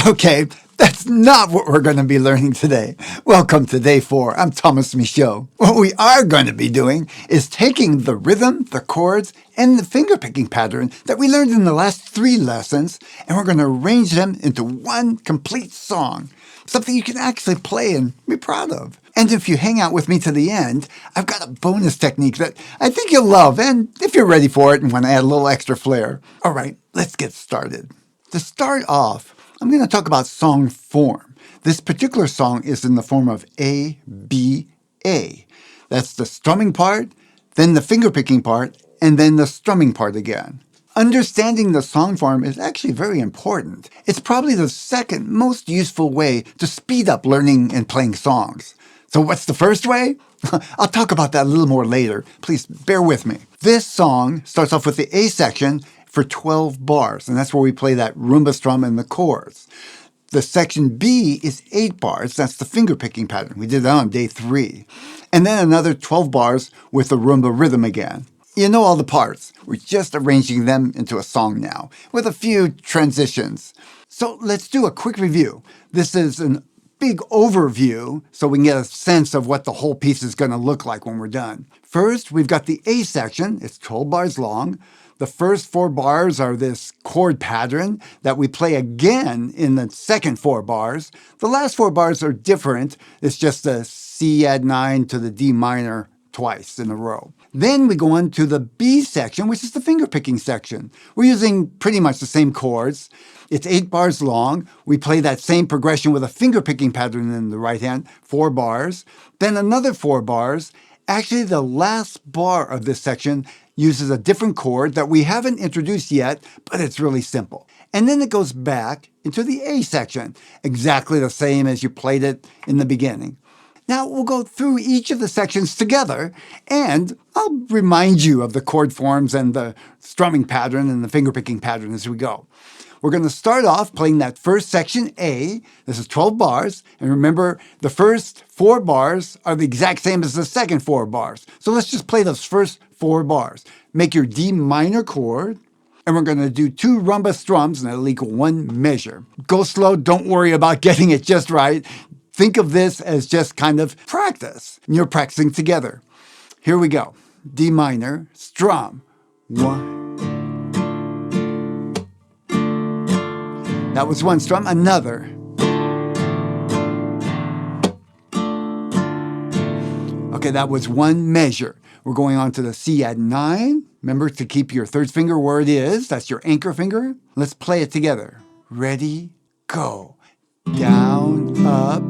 Okay, that's not what we're going to be learning today. Welcome to day 4. I'm Thomas Michaud. What we are going to be doing is taking the rhythm, the chords, and the finger-picking pattern that we learned in the last 3 lessons, and we're going to arrange them into one complete song, something you can actually play and be proud of. And if you hang out with me to the end, I've got a bonus technique that I think you'll love, and if you're ready for it and want to add a little extra flair. All right, let's get started. To start off, I'm going to talk about song form. This particular song is in the form of A, B, A. That's the strumming part, then the finger-picking part, and then the strumming part again. Understanding the song form is actually very important. It's probably the second most useful way to speed up learning and playing songs. So what's the first way? I'll talk about that a little more later. Please bear with me. This song starts off with the A section for 12 bars, and that's where we play that rumba strum and the chords. The section B is 8 bars. That's the finger-picking pattern. We did that on day 3. And then another 12 bars with the rumba rhythm again. You know all the parts. We're just arranging them into a song now, with a few transitions. So let's do a quick review. This is an big overview so we can get a sense of what the whole piece is going to look like when we're done. First, we've got the A section. It's 12 bars long. The first 4 bars are this chord pattern that we play again in the second 4 bars. The last 4 bars are different. It's just the C add 9 to the D minor twice in a row. Then we go on to the B section, which is the finger-picking section. We're using pretty much the same chords. It's 8 bars long. We play that same progression with a finger-picking pattern in the right hand, 4 bars. Then another 4 bars. Actually, the last bar of this section uses a different chord that we haven't introduced yet, but it's really simple. And then it goes back into the A section, exactly the same as you played it in the beginning. Now we'll go through each of the sections together, and I'll remind you of the chord forms and the strumming pattern and the finger-picking pattern as we go. We're going to start off playing that first section, A. This is 12 bars. And remember, the first 4 bars are the exact same as the second 4 bars. So let's just play those first 4 bars. Make your D minor chord. And we're going to do 2 rumba strums, and that'll equal 1 measure. Go slow. Don't worry about getting it just right. Think of this as just kind of practice. You're practicing together. Here we go. D minor, strum. 1. That was 1 strum. Another. Okay, that was 1 measure. We're going on to the C add 9. Remember to keep your third finger where it is. That's your anchor finger. Let's play it together. Ready, go. Down, up,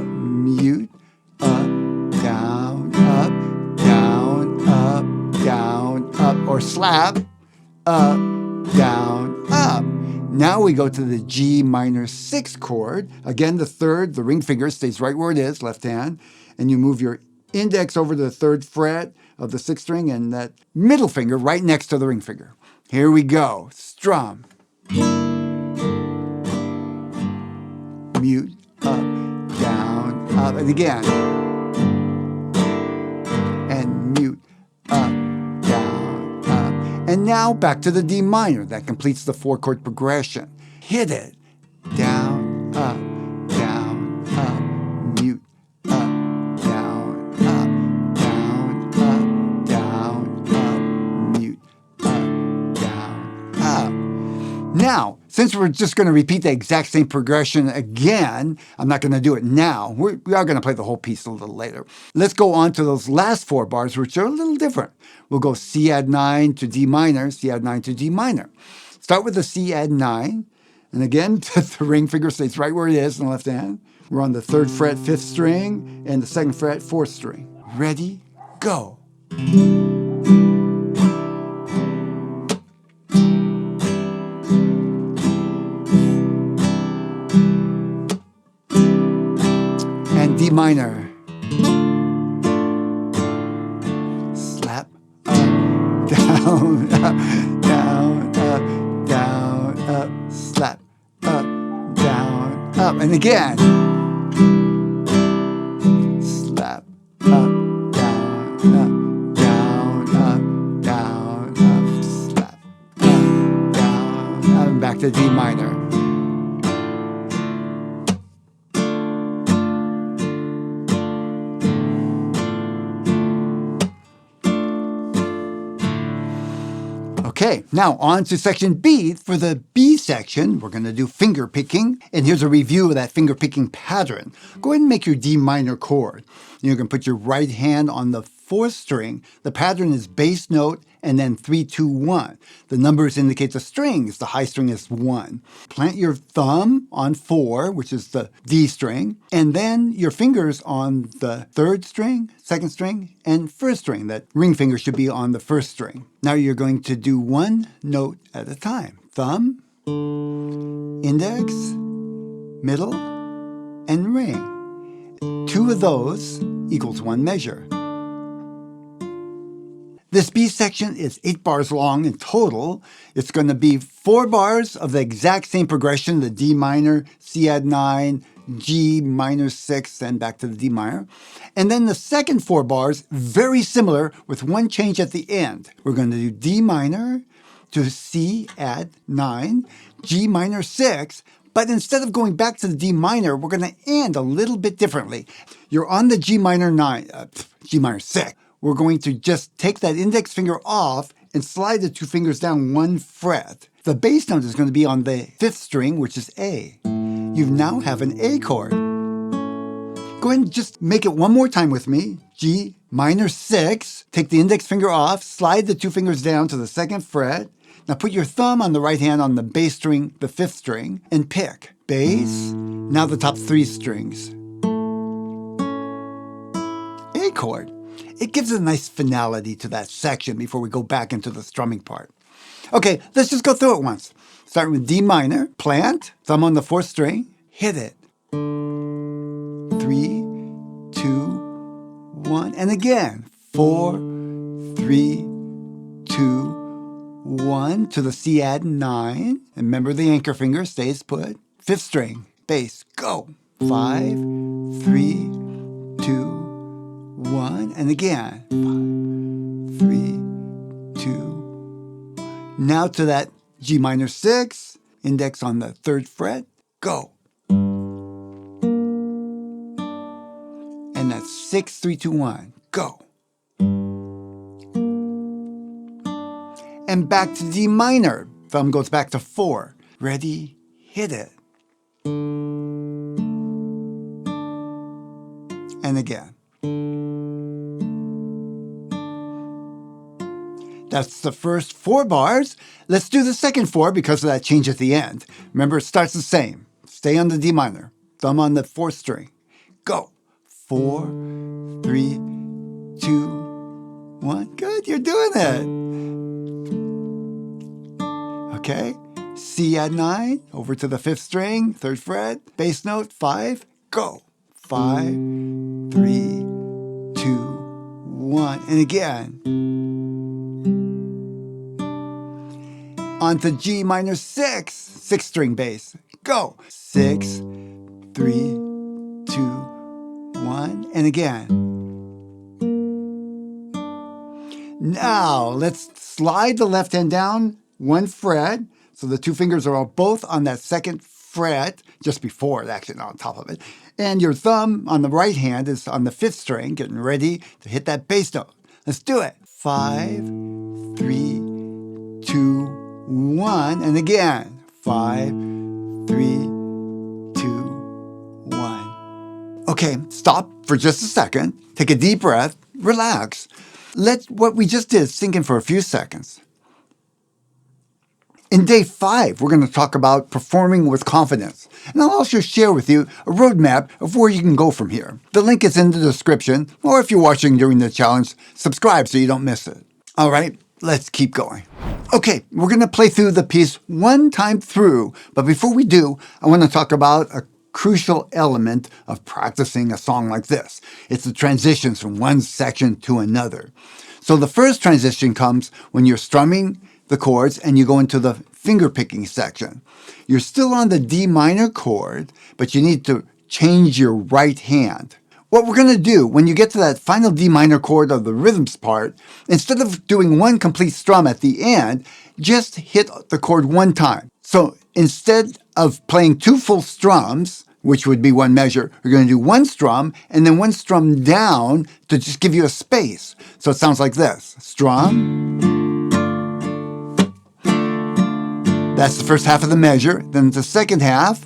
mute, up, down, up, or slap, up, down, up. Now we go to the G minor 6 chord. Again, the third, the ring finger stays right where it is, left hand, and you move your index over to the 3rd fret of the 6th string and that middle finger right next to the ring finger. Here we go. Strum. Mute, up, down, up, and again. And mute, up, down, up. And now back to the D minor. That completes the 4-chord progression. Hit it. Down, up, mute, up, down, mute, up, down. Now, since we're just going to repeat the exact same progression again, I'm not going to do it now. We are going to play the whole piece a little later. Let's go on to those last 4 bars, which are a little different. We'll go C add 9 to D minor, C add 9 to D minor. Start with the C add 9. And again, the ring finger stays right where it is in the left hand. We're on the 3rd fret, 5th string, and the 2nd fret, 4th string. Ready, go. D minor. Slap, up, down, up, down, up, down, up, slap, up, down, up, and again. Slap, up, down, up, down, up, down, up, slap, up, down, up, and back to D minor. Okay, now on to section B. For the B section, we're going to do finger picking. And here's a review of that finger picking pattern. Go ahead and make your D minor chord. You're going to put your right hand on the fourth string. The pattern is bass note and then 3, 2, 1. The numbers indicate the strings. The high string is 1. Plant your thumb on 4, which is the D string, and then your fingers on the third string, second string, and first string. That ring finger should be on the first string. Now you're going to do one note at a time. Thumb, index, middle, and ring. 2 of those equals 1 measure. This B section is 8 bars long in total. It's going to be 4 bars of the exact same progression, the D minor, C add 9, G minor 6, and back to the D minor. And then the second 4 bars, very similar with one change at the end. We're going to do D minor to C add 9, G minor 6, but instead of going back to the D minor, we're going to end a little bit differently. You're on the G minor 6. We're going to just take that index finger off and slide the 2 fingers down 1 fret. The bass note is going to be on the 5th string, which is A. You now have an A chord. Go ahead and just make it one more time with me. G minor 6. Take the index finger off, slide the 2 fingers down to the 2nd fret. Now put your thumb on the right hand on the bass string, the 5th string, and pick. Bass, now the top 3 strings. A chord. It gives a nice finality to that section before we go back into the strumming part. Okay, let's just go through it once. Starting with D minor, plant, thumb on the 4th string, hit it. 3, 2, 1, and again. 4, 3, 2, 1 to the C add 9. And remember the anchor finger stays put. 5th string, bass, go. 5, 3, 2, 1, and again. 5, 3, 2. Now to that G minor 6, index on the 3rd fret, go. And that's 6, 3, 2, 1, go. And back to D minor. Thumb goes back to 4. Ready, hit it. And again. That's the first 4 bars. Let's do the second 4 because of that change at the end. Remember, it starts the same. Stay on the D minor. Thumb on the 4th string. Go. 4, 3, 2, 1. Good, you're doing it. Okay. C add 9, over to the 5th string, 3rd fret, bass note, 5, go. 5, 3, 2, 1, and again. On to G minor 6, 6th string bass, go. 6, 3, 2, 1, and again. Now, let's slide the left hand down 1 fret, so the 2 fingers are all both on that 2nd fret, just before it, actually, not on top of it. And your thumb on the right hand is on the 5th string, getting ready to hit that bass note. Let's do it. 5, 3, 2, 1, and again. 5, 3, 2, 1. Okay, stop for just a second. Take a deep breath. Relax. Let what we just did sink in for a few seconds. In day 5, we're going to talk about performing with confidence. And I'll also share with you a roadmap of where you can go from here. The link is in the description, or if you're watching during the challenge, subscribe so you don't miss it. All right, let's keep going. Okay, we're going to play through the piece one time through, but before we do, I want to talk about a crucial element of practicing a song like this. It's the transitions from one section to another. So the first transition comes when you're strumming the chords and you go into the finger picking section. You're still on the D minor chord, but you need to change your right hand. What we're going to do when you get to that final D minor chord of the rhythms part, instead of doing one complete strum at the end, just hit the chord one time. So instead of playing 2 full strums, which would be 1 measure, we're going to do 1 strum and then 1 strum down to just give you a space. So it sounds like this. Strum, That's the first half of the measure. Then the second half,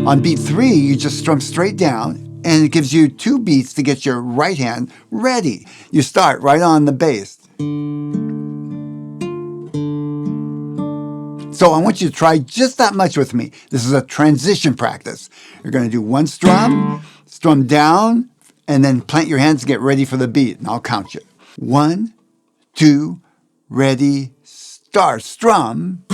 on beat 3, you just strum straight down, and it gives you 2 beats to get your right hand ready. You start right on the bass. So I want you to try just that much with me. This is a transition practice. You're going to do 1 strum, strum down, and then plant your hands to get ready for the beat, and I'll count you. 1, 2, ready, start, strum.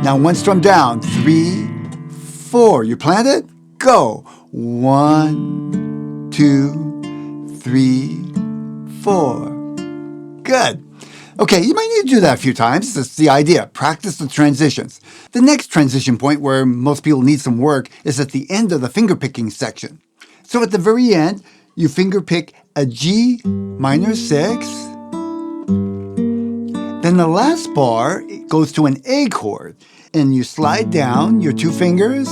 Now 1 strum down, 3, 4. You plant it? Go. 1, 2, 3, 4. Good. Okay, you might need to do that a few times. That's the idea. Practice the transitions. The next transition point where most people need some work is at the end of the fingerpicking section. So at the very end, you fingerpick a G minor 6. Then the last bar goes to an A chord, and you slide down your 2 fingers.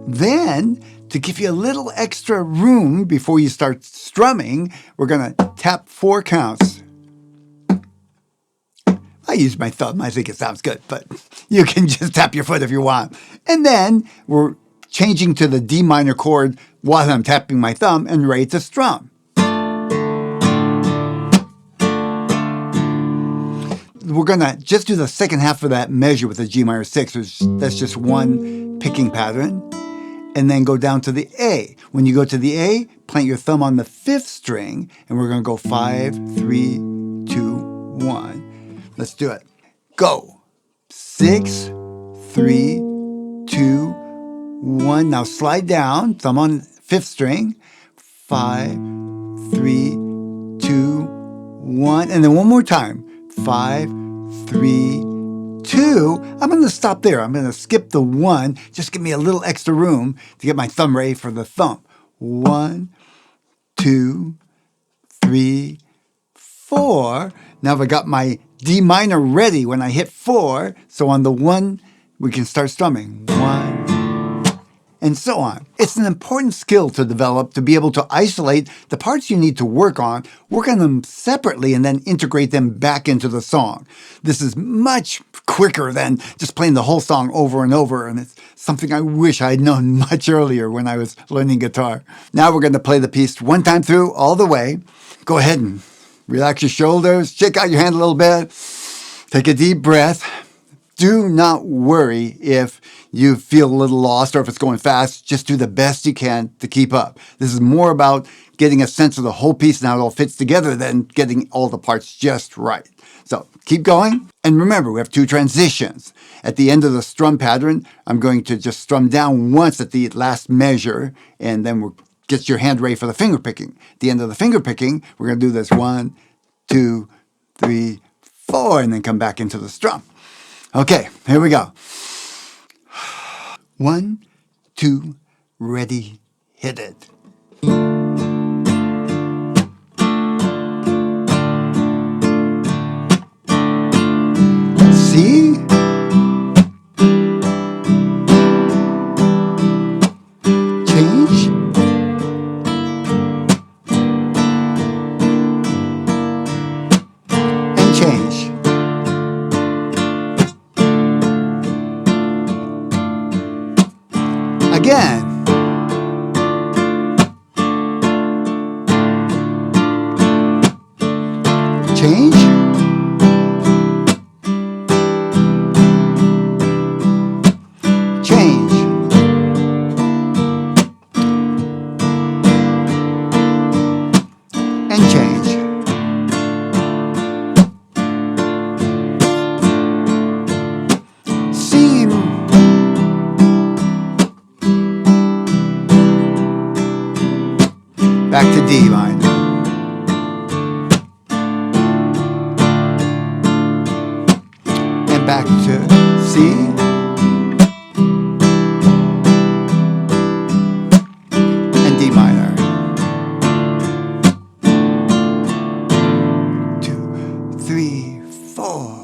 Then, to give you a little extra room before you start strumming, we're going to tap 4 counts. I use my thumb. I think it sounds good, but you can just tap your foot if you want. And then we're changing to the D minor chord while I'm tapping my thumb and ready to strum. We're going to just do the second half of that measure with the G minor 6. That's just 1 picking pattern. And then go down to the A. When you go to the A, plant your thumb on the 5th string, and we're going to go 5, 3, 2, 1. Let's do it. Go. 6, 3, 2, 1. Now slide down, thumb on 5th string. 5, 3, 2, 1. And then one more time. 5, 3, 2. I'm going to stop there. I'm going to skip the 1. Just give me a little extra room to get my thumb ready for the thump. 1, 2, 3, 4. Now I've got my D minor ready when I hit 4. So on the 1, we can start strumming. 1, and so on. It's an important skill to develop to be able to isolate the parts you need to work on them separately, and then integrate them back into the song. This is much quicker than just playing the whole song over and over, and it's something I wish I'd known much earlier when I was learning guitar. Now we're going to play the piece 1 time through all the way. Go ahead and relax your shoulders, shake out your hand a little bit, take a deep breath. Do not worry if you feel a little lost or if it's going fast. Just do the best you can to keep up. This is more about getting a sense of the whole piece and how it all fits together than getting all the parts just right. So keep going. And remember, we have 2 transitions. At the end of the strum pattern, I'm going to just strum down once at the last measure, and then we'll get your hand ready for the finger picking. At the end of the finger picking, we're going to do this 1, 2, 3, 4, and then come back into the strum. Okay, here we go. 1, 2, ready, hit it. C, change, and change. Again. Change. Change. And change. C. Back to D minor. And back to C. And D minor. 2, 3, 4.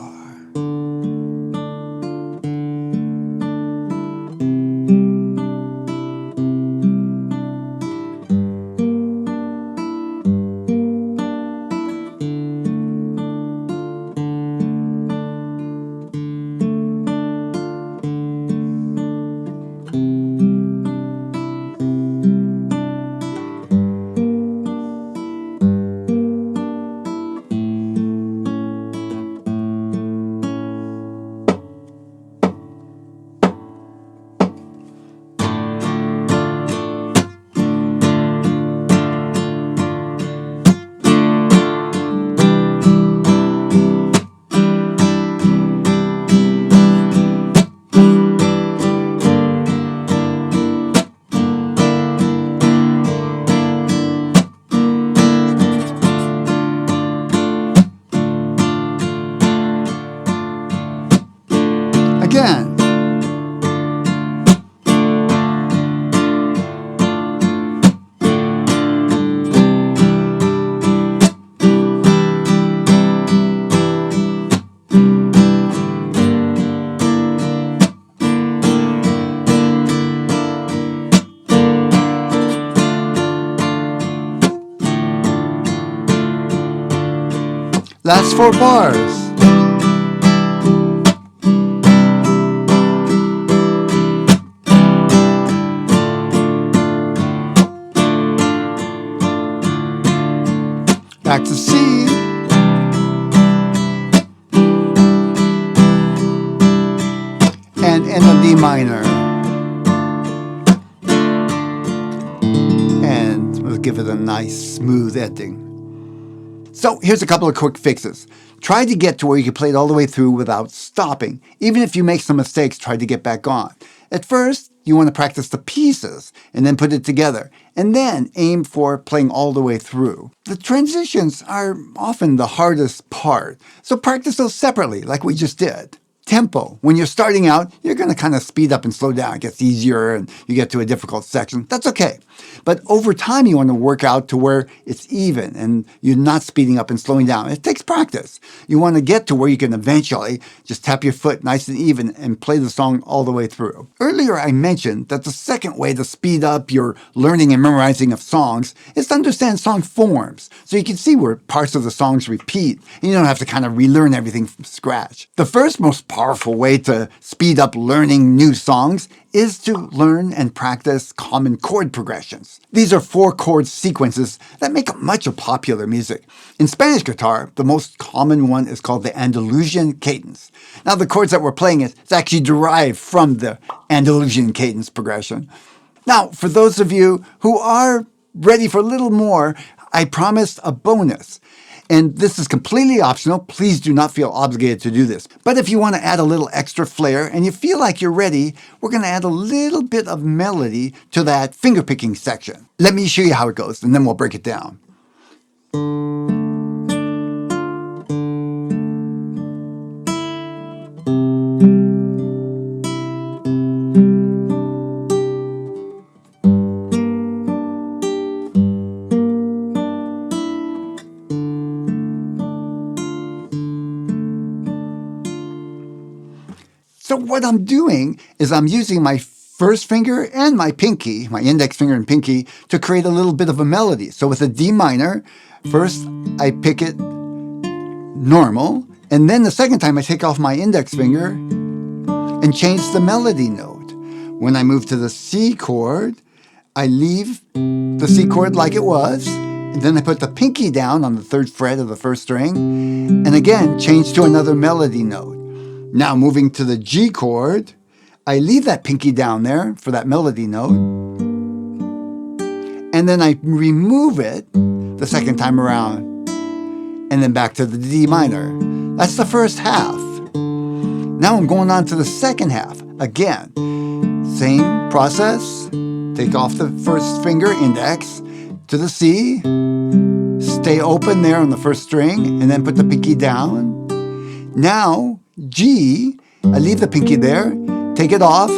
Last 4 bars. Back to C. And in a D minor. And we'll give it a nice smooth ending. So here's a couple of quick fixes. Try to get to where you can play it all the way through without stopping. Even if you make some mistakes, try to get back on. At first, you want to practice the pieces and then put it together, and then aim for playing all the way through. The transitions are often the hardest part, so practice those separately like we just did. Tempo. When you're starting out, you're going to kind of speed up and slow down. It gets easier and you get to a difficult section. That's okay. But over time, you want to work out to where it's even and you're not speeding up and slowing down. It takes practice. You want to get to where you can eventually just tap your foot nice and even and play the song all the way through. Earlier, I mentioned that the second way to speed up your learning and memorizing of songs is to understand song forms. So you can see where parts of the songs repeat and you don't have to kind of relearn everything from scratch. The first most powerful way to speed up learning new songs is to learn and practice common chord progressions. These are 4 chord sequences that make up much of popular music. In Spanish guitar, the most common one is called the Andalusian cadence. Now, the chords that we're playing is actually derived from the Andalusian cadence progression. Now, for those of you who are ready for a little more, I promised a bonus. And this is completely optional. Please do not feel obligated to do this. But if you want to add a little extra flair and you feel like you're ready, we're going to add a little bit of melody to that fingerpicking section. Let me show you how it goes, and then we'll break it down. So what I'm doing is I'm using my first finger and my pinky, my index finger and pinky, to create a little bit of a melody. So with a D minor, first I pick it normal, and then the second time I take off my index finger and change the melody note. When I move to the C chord, I leave the C chord like it was, and then I put the pinky down on the 3rd fret of the 1st string, and again change to another melody note. Now moving to the G chord, I leave that pinky down there for that melody note, and then I remove it the second time around, and then back to the D minor. That's the first half. Now I'm going on to the second half. Again, same process. Take off the first finger, index, to the C, stay open there on the 1st string, and then put the pinky down. Now, G, I leave the pinky there, take it off,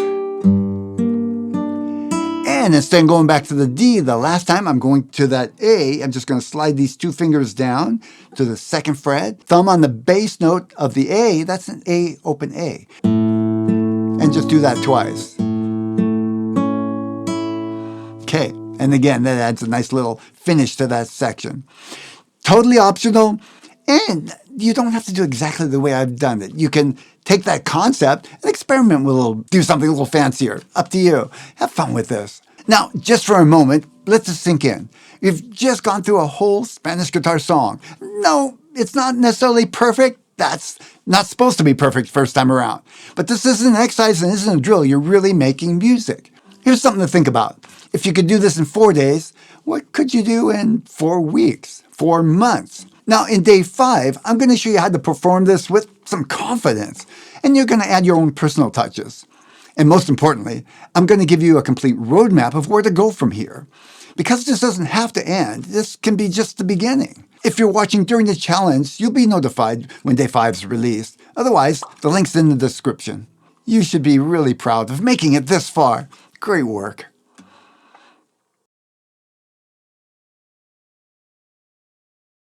and instead of going back to the D, the last time I'm going to that A, I'm just going to slide these 2 fingers down to the 2nd fret, thumb on the bass note of the A, that's an A, open A, and just do that twice. Okay, and again, that adds a nice little finish to that section. Totally optional. And you don't have to do exactly the way I've done it. You can take that concept and experiment with do something a little fancier. Up to you. Have fun with this. Now, just for a moment, let this sink in. You've just gone through a whole Spanish guitar song. No, it's not necessarily perfect. That's not supposed to be perfect first time around. But this isn't an exercise and isn't a drill. You're really making music. Here's something to think about. If you could do this in 4 days, what could you do in 4 weeks, 4 months? Now, in day 5, I'm going to show you how to perform this with some confidence, and you're going to add your own personal touches. And most importantly, I'm going to give you a complete roadmap of where to go from here. Because this doesn't have to end, this can be just the beginning. If you're watching during the challenge, you'll be notified when day 5 is released. Otherwise, the link's in the description. You should be really proud of making it this far. Great work.